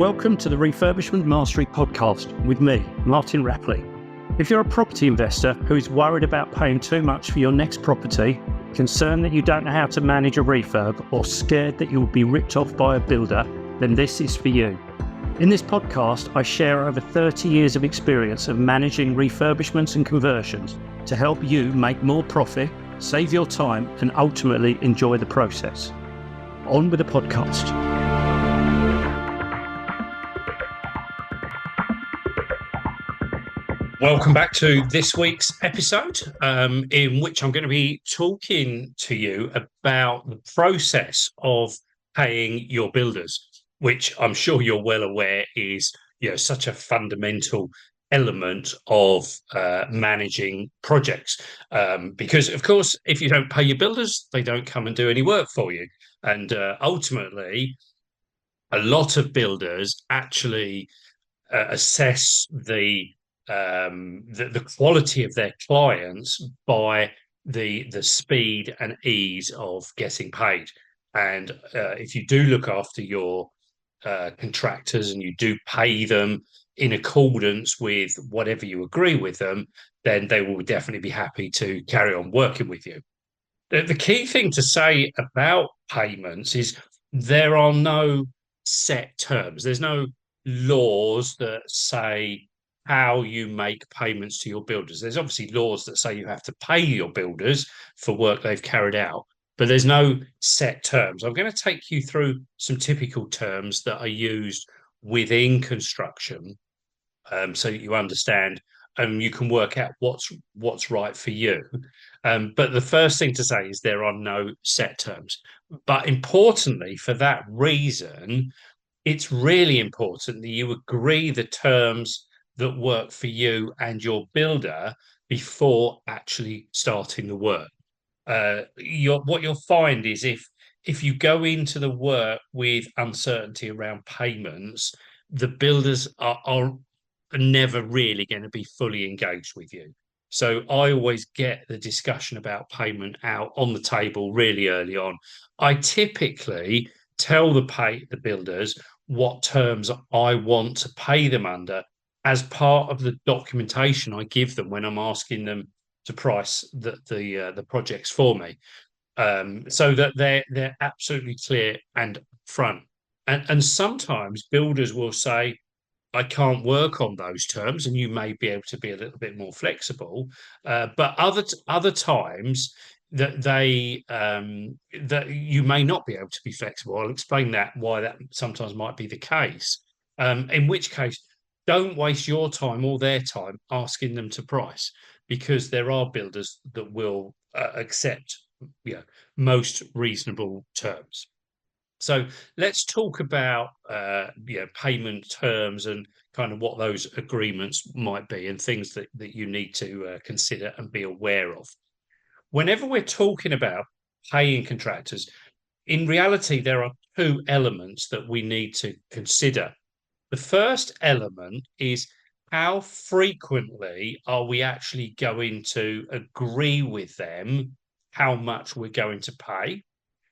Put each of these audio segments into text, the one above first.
Welcome to the Refurbishment Mastery podcast with me, Martin Rapley. If you're a property investor who is worried about paying too much for your next property, concerned that you don't know how to manage a refurb, or scared that you will be ripped off by a builder, then this is for you. In this podcast, I share over 30 years of experience of managing refurbishments and conversions to help you make more profit, save your time, and ultimately enjoy the process. On with the podcast. Welcome back to this week's episode, in which I'm going to be talking to you about the process of paying your builders, which I'm sure you're well aware is, such a fundamental element of managing projects. Because, of course, if you don't pay your builders, they don't come and do any work for you. And ultimately, a lot of builders actually assess the quality of their clients by the speed and ease of getting paid. And if you do look after your contractors and you do pay them in accordance with whatever you agree with them, then they will definitely be happy to carry on working with you. The key thing to say about payments is there are no set terms. There's no laws that say how you make payments to your builders. There's obviously laws that say you have to pay your builders for work they've carried out, but there's no set terms. I'm going to take you through some typical terms that are used within construction, so that you understand and you can work out what's right for you. But the first thing to say is there are no set terms. But importantly, for that reason, it's really important that you agree the terms that work for you and your builder before actually starting the work. What you'll find is if you go into the work with uncertainty around payments, the builders are never really going to be fully engaged with you. So I always get the discussion about payment out on the table really early on. I typically tell the builders what terms I want to pay them under as part of the documentation I give them when I'm asking them to price the projects for me, so that they're absolutely clear and front. And sometimes builders will say, I can't work on those terms, and you may be able to be a little bit more flexible. But other times that you may not be able to be flexible. I'll explain why that sometimes might be the case. In which case, don't waste your time or their time asking them to price, because there are builders that will accept most reasonable terms. So let's talk about payment terms and kind of what those agreements might be and things that you need to consider and be aware of. Whenever we're talking about paying contractors, in reality, there are two elements that we need to consider. The first element is how frequently are we actually going to agree with them how much we're going to pay?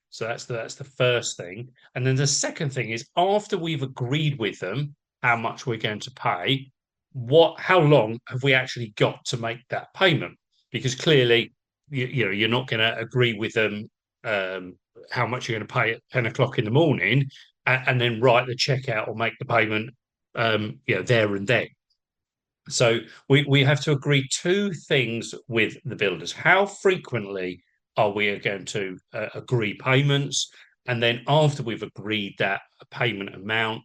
So that's the first thing. And then the second thing is, after we've agreed with them how much we're going to pay, how long have we actually got to make that payment? Because clearly, you're not going to agree with them how much you're going to pay at 10 o'clock in the morning and then write the check out or make the payment there and then. So we have to agree two things with the builders. How frequently are we going to agree payments? And then after we've agreed that payment amount,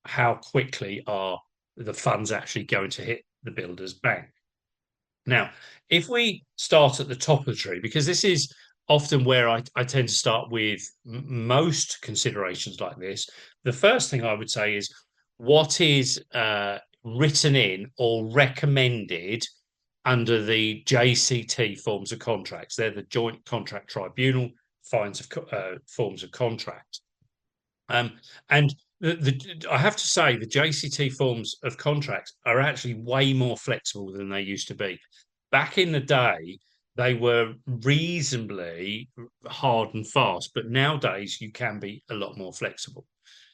how quickly are the funds actually going to hit the builder's bank? Now, if we start at the top of the tree, because this is often where I tend to start with most considerations like this, the first thing I would say is what is written in or recommended under the JCT forms of contracts. They're the Joint Contract Tribunal forms of contract. And I have to say the JCT forms of contracts are actually way more flexible than they used to be. Back in the day, they were reasonably hard and fast, but nowadays you can be a lot more flexible.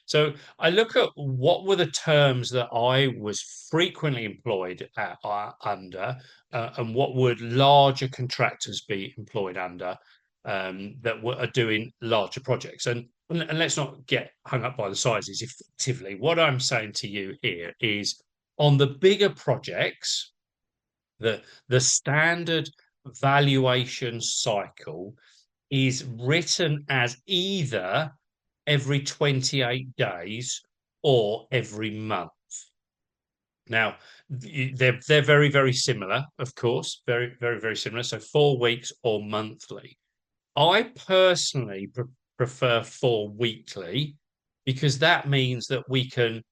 So I look at what were the terms that I was frequently employed under, and what would larger contractors be employed under, that are doing larger projects. And let's not get hung up by the sizes. Effectively, what I'm saying to you here is on the bigger projects, the standard valuation cycle is written as either every 28 days or every month. Now, they're very, very similar, of course, very, very, very similar. So 4 weeks or monthly. I personally prefer 4 weekly because that means that we can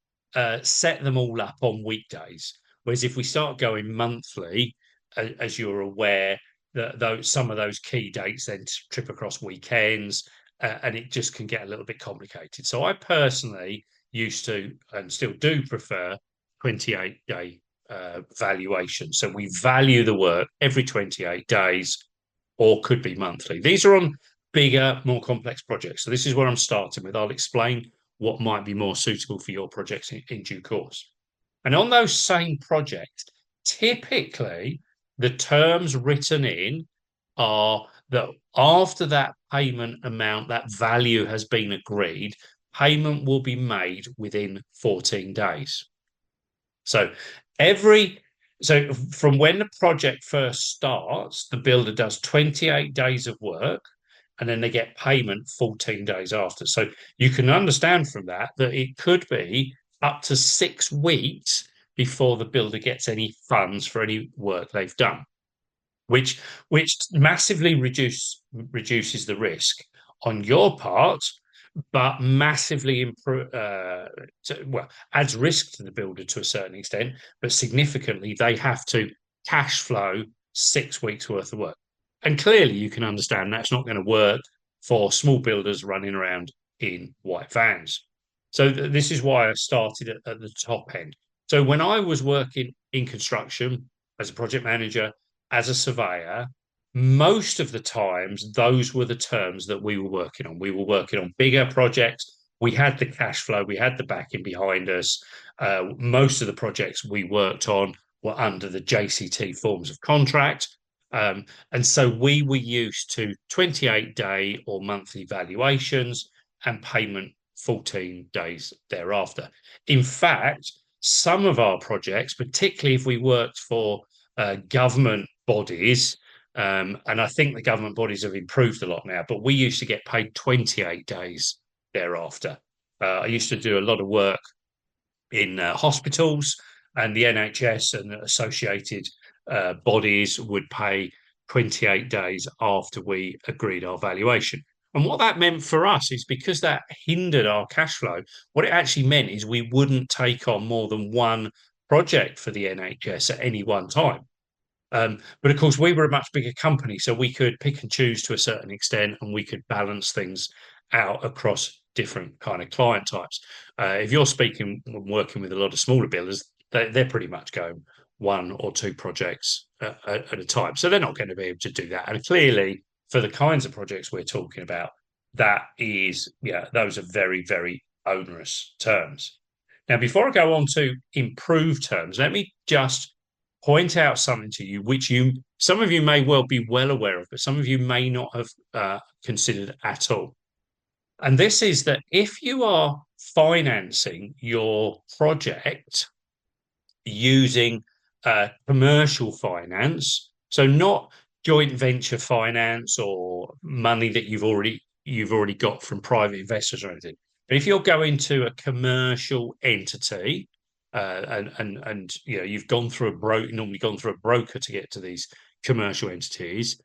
set them all up on weekdays. Whereas if we start going monthly, as you're aware, that those some of those key dates then trip across weekends, and it just can get a little bit complicated. So I personally used to and still do prefer 28-day valuation. So we value the work every 28 days or could be monthly. These are on bigger, more complex projects. So this is where I'm starting with. I'll explain what might be more suitable for your projects in due course. And on those same projects, typically the terms written in are that after that payment amount, that value has been agreed, payment will be made within 14 days. So every so from when the project first starts, the builder does 28 days of work and then they get payment 14 days after. So you can understand from that that it could be up to 6 weeks before the builder gets any funds for any work they've done, which massively reduces the risk on your part, but massively adds risk to the builder to a certain extent, but significantly they have to cash flow 6 weeks worth of work. And clearly you can understand that's not going to work for small builders running around in white vans. So this is why I started at the top end. So when I was working in construction as a project manager, as a surveyor, most of the times those were the terms that we were working on. We were working on bigger projects. We had the cash flow, we had the backing behind us. Most of the projects we worked on were under the JCT forms of contract. And so we were used to 28-day or monthly valuations and payment 14 days thereafter. In fact, some of our projects, particularly if we worked for government bodies, and I think the government bodies have improved a lot now, but we used to get paid 28 days thereafter. I used to do a lot of work in hospitals, and the NHS and associated bodies would pay 28 days after we agreed our valuation. And what that meant for us is because that hindered our cash flow, what it actually meant is we wouldn't take on more than one project for the NHS at any one time. But of course, we were a much bigger company, so we could pick and choose to a certain extent, and we could balance things out across different kind of client types. If you're speaking and working with a lot of smaller builders, they're pretty much going one or two projects at a time, so they're not going to be able to do that. And clearly, for the kinds of projects we're talking about, those are very, very onerous terms. Now, before I go on to improved terms, let me just point out something to you, which some of you may well be well aware of, but some of you may not have considered at all. And this is that if you are financing your project using commercial finance, so not joint venture finance or money that you've already got from private investors or anything, but if you're going to a commercial entity, and you've gone through normally gone through a broker to get to these commercial entities,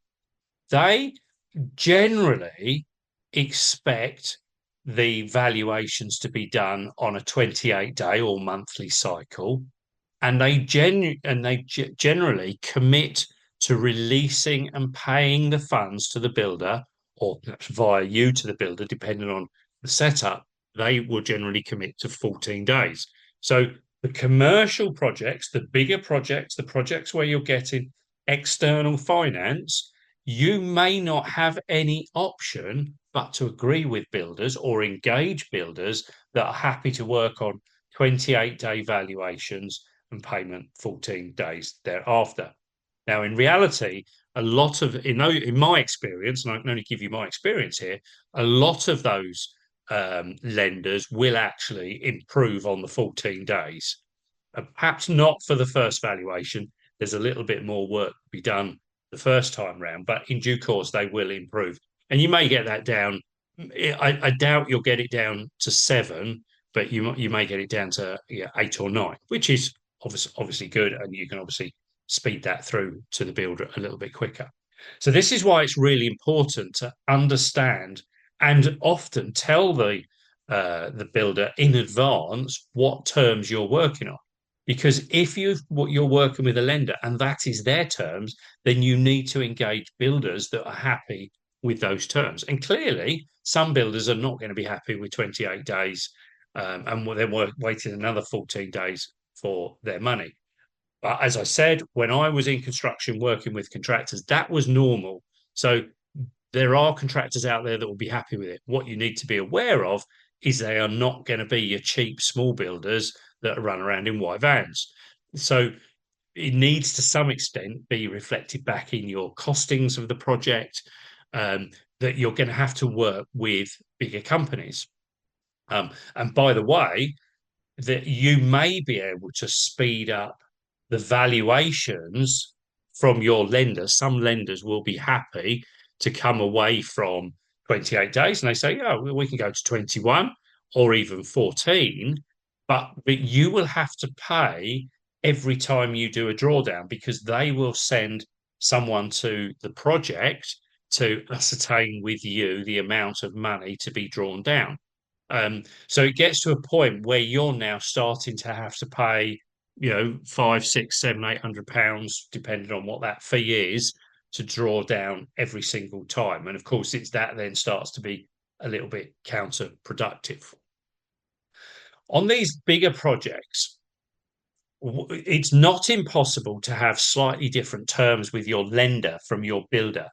they generally expect the valuations to be done on a 28-day or monthly cycle, and they generally commit to releasing and paying the funds to the builder, or perhaps via you to the builder, depending on the setup. They will generally commit to 14 days. So the commercial projects, the bigger projects, the projects where you're getting external finance, you may not have any option but to agree with builders or engage builders that are happy to work on 28-day valuations and payment 14 days thereafter. Now, in reality, a lot of, in my experience, and I can only give you my experience here, a lot of those lenders will actually improve on the 14 days. Perhaps not for the first valuation. There's a little bit more work to be done the first time round, but in due course, they will improve. And you may get that down. I doubt you'll get it down to 7, but you may get it down to 8 or 9, which is obviously good, and you can obviously speed that through to the builder a little bit quicker. So this is why it's really important to understand and often tell the builder in advance what terms you're working on. Because if you're working with a lender and that is their terms, then you need to engage builders that are happy with those terms. And clearly, some builders are not going to be happy with 28 days, and they're waiting another 14 days for their money. But as I said, when I was in construction working with contractors, that was normal. So there are contractors out there that will be happy with it. What you need to be aware of is they are not going to be your cheap small builders that run around in white vans. So it needs to some extent be reflected back in your costings of the project, that you're going to have to work with bigger companies. And by the way, that you may be able to speed up the valuations from your lenders. Some lenders will be happy to come away from 28 days and they say, yeah, we can go to 21 or even 14, but you will have to pay every time you do a drawdown because they will send someone to the project to ascertain with you the amount of money to be drawn down. So it gets to a point where you're now starting to have to pay, five, six, seven, £800, depending on what that fee is, to draw down every single time. And of course, it's that then starts to be a little bit counterproductive. On these bigger projects, it's not impossible to have slightly different terms with your lender from your builder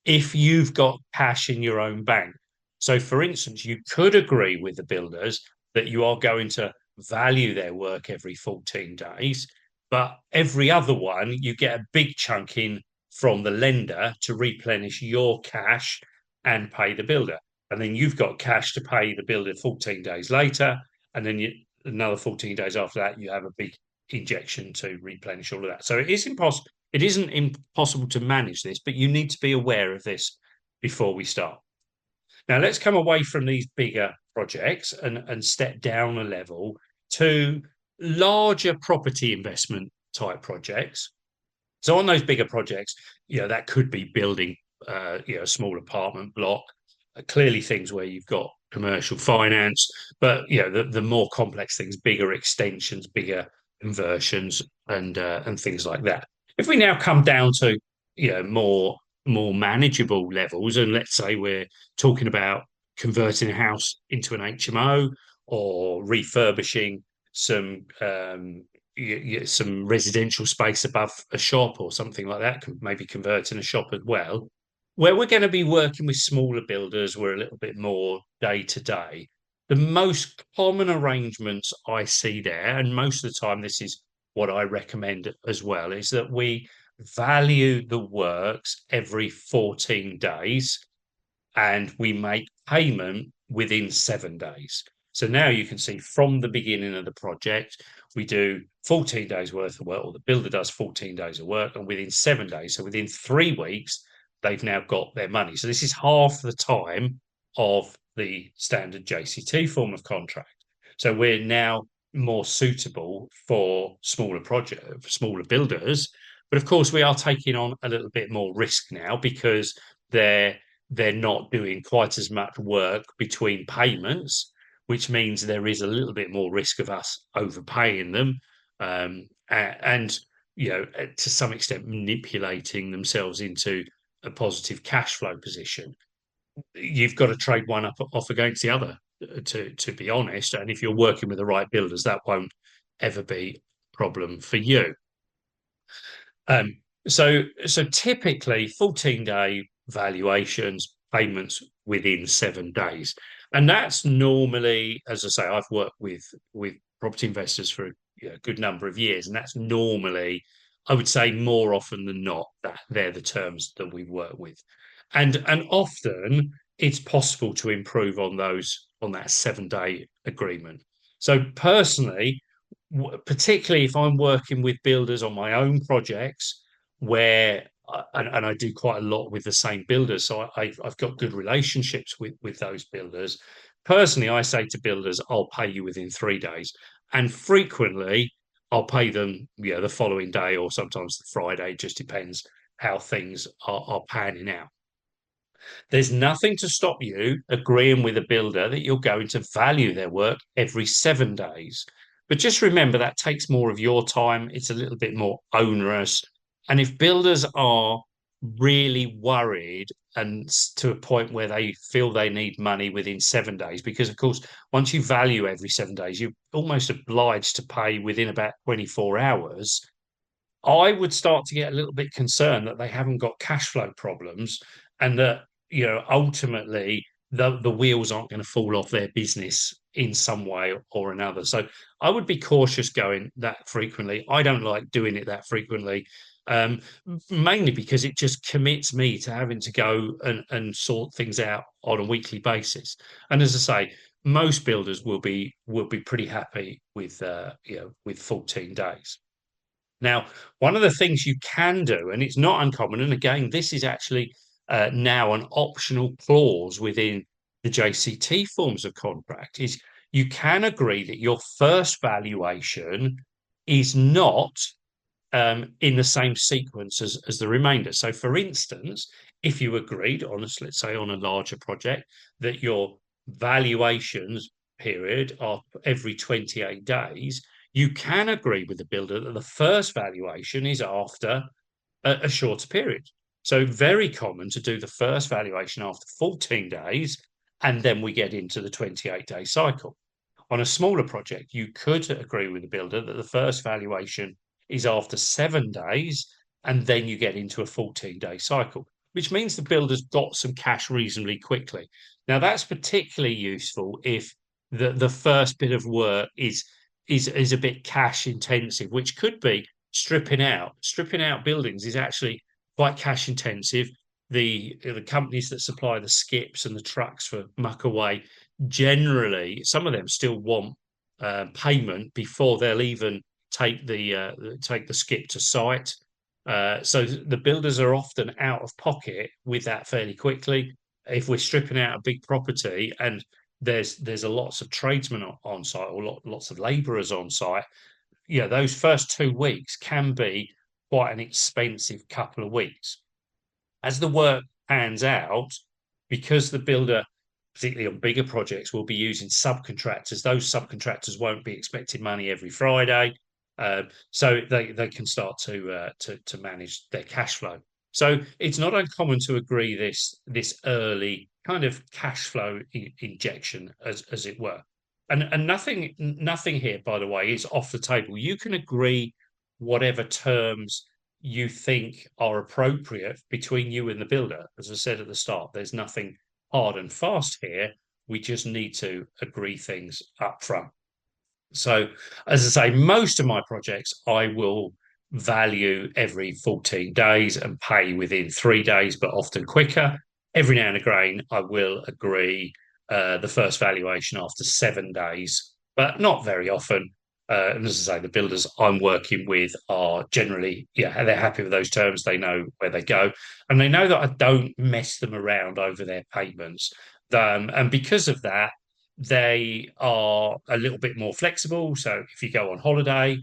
if you've got cash in your own bank. So, for instance, you could agree with the builders that you are going to value their work every 14 days, but every other one, you get a big chunk in from the lender to replenish your cash and pay the builder. And then you've got cash to pay the builder 14 days later. And then another 14 days after that, you have a big injection to replenish all of that. So it is impossible. It isn't impossible to manage this, but you need to be aware of this before we start. Now, let's come away from these bigger projects and step down a level to larger property investment type projects. So on those bigger projects, that could be building, a small apartment block, clearly things where you've got commercial finance, but, the more complex things, bigger extensions, bigger conversions and things like that. If we now come down to more manageable levels, and let's say we're talking about converting a house into an HMO or refurbishing some some residential space above a shop or something like that, maybe converting a shop as well, where we're going to be working with smaller builders, we're a little bit more day to day. The most common arrangements I see there, and most of the time this is what I recommend as well, is that we value the works every 14 days and we make payment within 7 days. So now you can see from the beginning of the project, we do 14 days worth of work, or the builder does 14 days of work, and within 7 days, so within 3 weeks, they've now got their money. So this is half the time of the standard JCT form of contract. So we're now more suitable for smaller builders. But of course, we are taking on a little bit more risk now because they're not doing quite as much work between payments, which means there is a little bit more risk of us overpaying them, and to some extent manipulating themselves into a positive cash flow position. You've got to trade one off against the other, to be honest. And if you're working with the right builders, that won't ever be a problem for you. So typically 14-day valuations, payments within 7 days. And that's normally, as I say, I've worked with property investors for a good number of years, and that's normally, I would say, more often than not, that they're the terms that we work with. And often it's possible to improve on those on that 7 day agreement. So personally, particularly if I'm working with builders on my own projects, where and I do quite a lot with the same builders, so I've got good relationships with those builders. Personally, I say to builders, I'll pay you within 3 days, and frequently I'll pay them, the following day or sometimes the Friday. It just depends how things are panning out. There's nothing to stop you agreeing with a builder that you're going to value their work every 7 days. But just remember that takes more of your time. It's a little bit more onerous. And if builders are really worried and to a point where they feel they need money within 7 days, because of course, once you value every 7 days, you're almost obliged to pay within about 24 hours. I would start to get a little bit concerned that they haven't got cash flow problems and that, ultimately the wheels aren't going to fall off their business in some way or another. So I would be cautious going that frequently. I don't like doing it that frequently, um, mainly because it just commits me to having to go and sort things out on a weekly basis. And as I say, most builders will be pretty happy with 14 days. Now, one of the things you can do, and it's not uncommon, and again, this is actually now an optional clause within the JCT forms of contract, is you can agree that your first valuation is not in the same sequence as the remainder. So, for instance, if you agreed on, let's say, on a larger project, that your valuations period are every 28 days, you can agree with the builder that the first valuation is after a shorter period. So, very common to do the first valuation after 14 days, and then we get into the 28-day cycle. On a smaller project, you could agree with the builder that the first valuation is after 7 days, and then you get into a 14-day cycle, which means the builder's got some cash reasonably quickly. Now, that's particularly useful if the first bit of work is a bit cash intensive, which could be stripping out. Stripping out buildings is actually quite cash intensive. The companies that supply the skips and the trucks for muck away, generally, some of them still want payment before they'll even take the skip to site. So the builders are often out of pocket with that fairly quickly. If we're stripping out a big property and there's a lots of tradesmen on site or lots of labourers on site, those first 2 weeks can be quite an expensive couple of weeks. As the work pans out, because the builder, particularly on bigger projects, will be using subcontractors, those subcontractors won't be expecting money every Friday. So they can start to manage their cash flow. So it's not uncommon to agree this early kind of cash flow injection, as it were. And nothing here, by the way, is off the table. You can agree whatever terms you think are appropriate between you and the builder. As I said at the start, there's nothing hard and fast here. We just need to agree things up front. So, as I say, most of my projects I will value every 14 days and pay within 3 days, but often quicker. Every now and again, I will agree the first valuation after 7 days, but not very often. And as I say, the builders I'm working with are generally, they're happy with those terms. They know where they go, and they know that I don't mess them around over their payments. And because of that, they are a little bit more flexible. So if you go on holiday,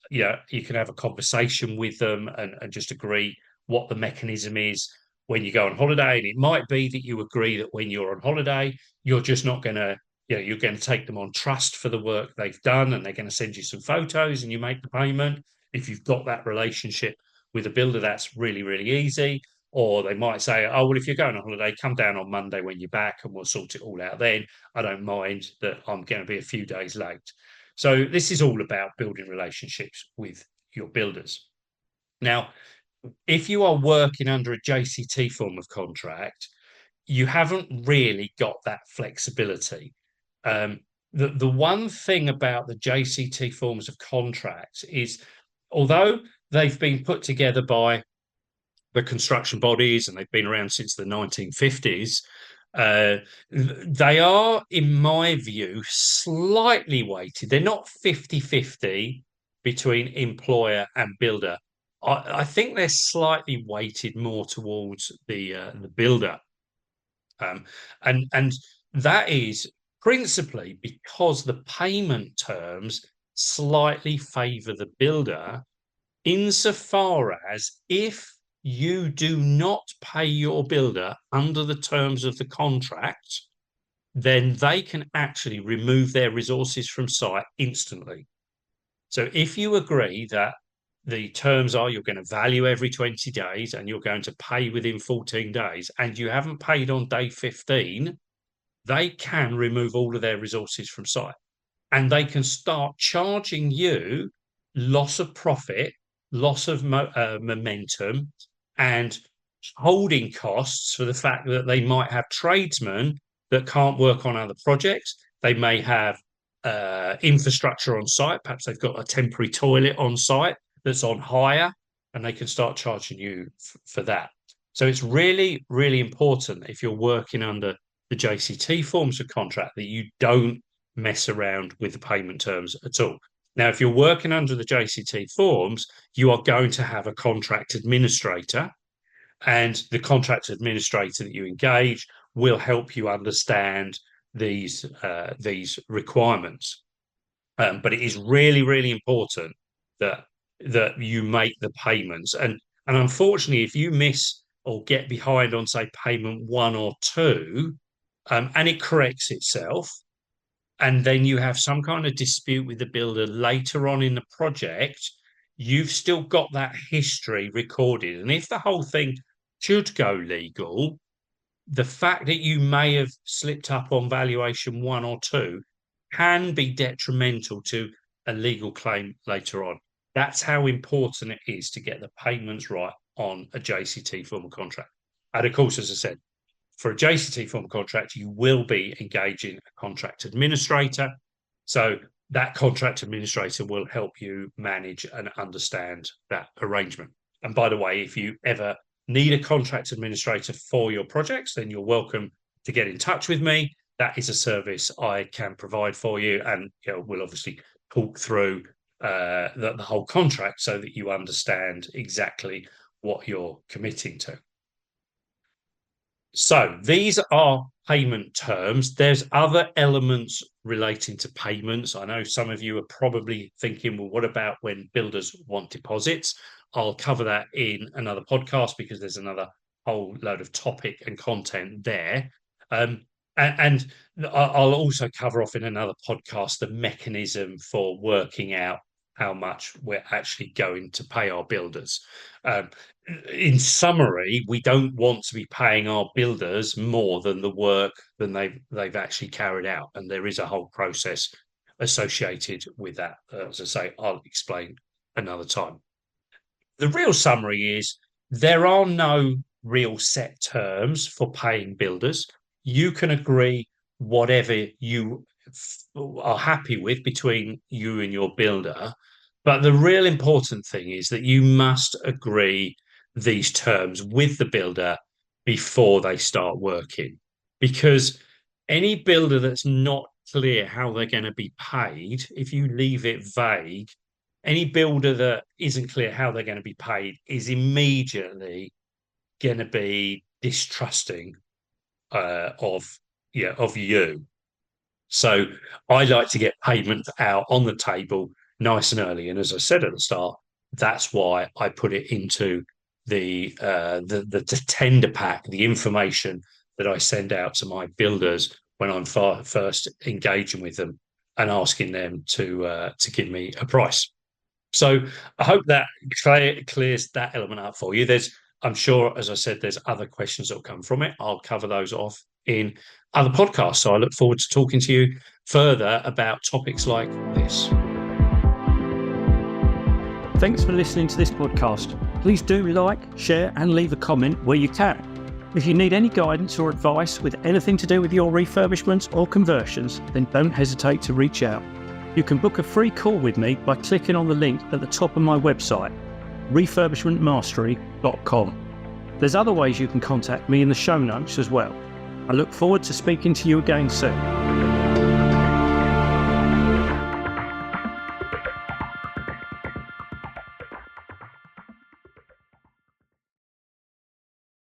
you can have a conversation with them and just agree what the mechanism is when you go on holiday. And it might be that you agree that when you're on holiday, you're just not going to, you're going to take them on trust for the work they've done, and they're going to send you some photos and you make the payment. If you've got that relationship with a builder, that's really, really easy. Or they might say, oh, well, if you're going on holiday, come down on Monday when you're back and we'll sort it all out then. I don't mind that I'm going to be a few days late. So this is all about building relationships with your builders. Now, if you are working under a JCT form of contract, you haven't really got that flexibility. The one thing about the JCT forms of contracts is, although they've been put together by the construction bodies and they've been around since the 1950s, they are, in my view, slightly weighted. They're not 50-50 between employer and builder. I think they're slightly weighted more towards the builder. And that is principally because the payment terms slightly favour the builder, insofar as if you do not pay your builder under the terms of the contract, then they can actually remove their resources from site instantly. So if you agree that the terms are you're going to value every 20 days and you're going to pay within 14 days and you haven't paid on day 15, they can remove all of their resources from site and they can start charging you loss of profit, loss of momentum, and holding costs for the fact that they might have tradesmen that can't work on other projects. They may have infrastructure on site. Perhaps they've got a temporary toilet on site that's on hire, and they can start charging you for that. So it's really, really important if you're working under the JCT forms of contract that you don't mess around with the payment terms at all. Now, if you're working under the JCT forms, you are going to have a contract administrator, and the contract administrator that you engage will help you understand these requirements. But it is really, really important that you make the payments. And unfortunately, if you miss or get behind on, say, payment 1 or 2, and it corrects itself, and then you have some kind of dispute with the builder later on in the project, you've still got that history recorded. And if the whole thing should go legal, the fact that you may have slipped up on valuation 1 or 2 can be detrimental to a legal claim later on. That's how important it is to get the payments right on a JCT form of contract. And of course, as I said, for a JCT form of contract, you will be engaging a contract administrator. So that contract administrator will help you manage and understand that arrangement. And by the way, if you ever need a contract administrator for your projects, then you're welcome to get in touch with me. That is a service I can provide for you, and we'll obviously talk through the whole contract so that you understand exactly what you're committing to. So these are payment terms. There's other elements relating to payments. I know some of you are probably thinking, well, what about when builders want deposits? I'll cover that in another podcast because there's another whole load of topic and content there. And I'll also cover off in another podcast the mechanism for working out how much we're actually going to pay our builders. In summary, we don't want to be paying our builders more than the work than they've actually carried out, and there is a whole process associated with that. As I say, I'll explain another time. The real summary is there are no real set terms for paying builders. You can agree whatever you are happy with between you and your builder. But the real important thing is that you must agree these terms with the builder before they start working. Because any builder that's not clear how they're going to be paid, if you leave it vague, any builder that isn't clear how they're going to be paid is immediately going to be distrusting of you. So I like to get payment out on the table nice and early. And as I said at the start, that's why I put it into the tender pack, the information that I send out to my builders when I'm first engaging with them and asking them to give me a price. So I hope that clears that element up for you. I'm sure, as I said, there's other questions that will come from it. I'll cover those off in other podcasts. So I look forward to talking to you further about topics like this. Thanks for listening to this podcast. Please do like, share, and leave a comment where you can. If you need any guidance or advice with anything to do with your refurbishments or conversions, then don't hesitate to reach out. You can book a free call with me by clicking on the link at the top of my website, refurbishmentmastery.com. There's other ways you can contact me in the show notes as well. I look forward to speaking to you again soon.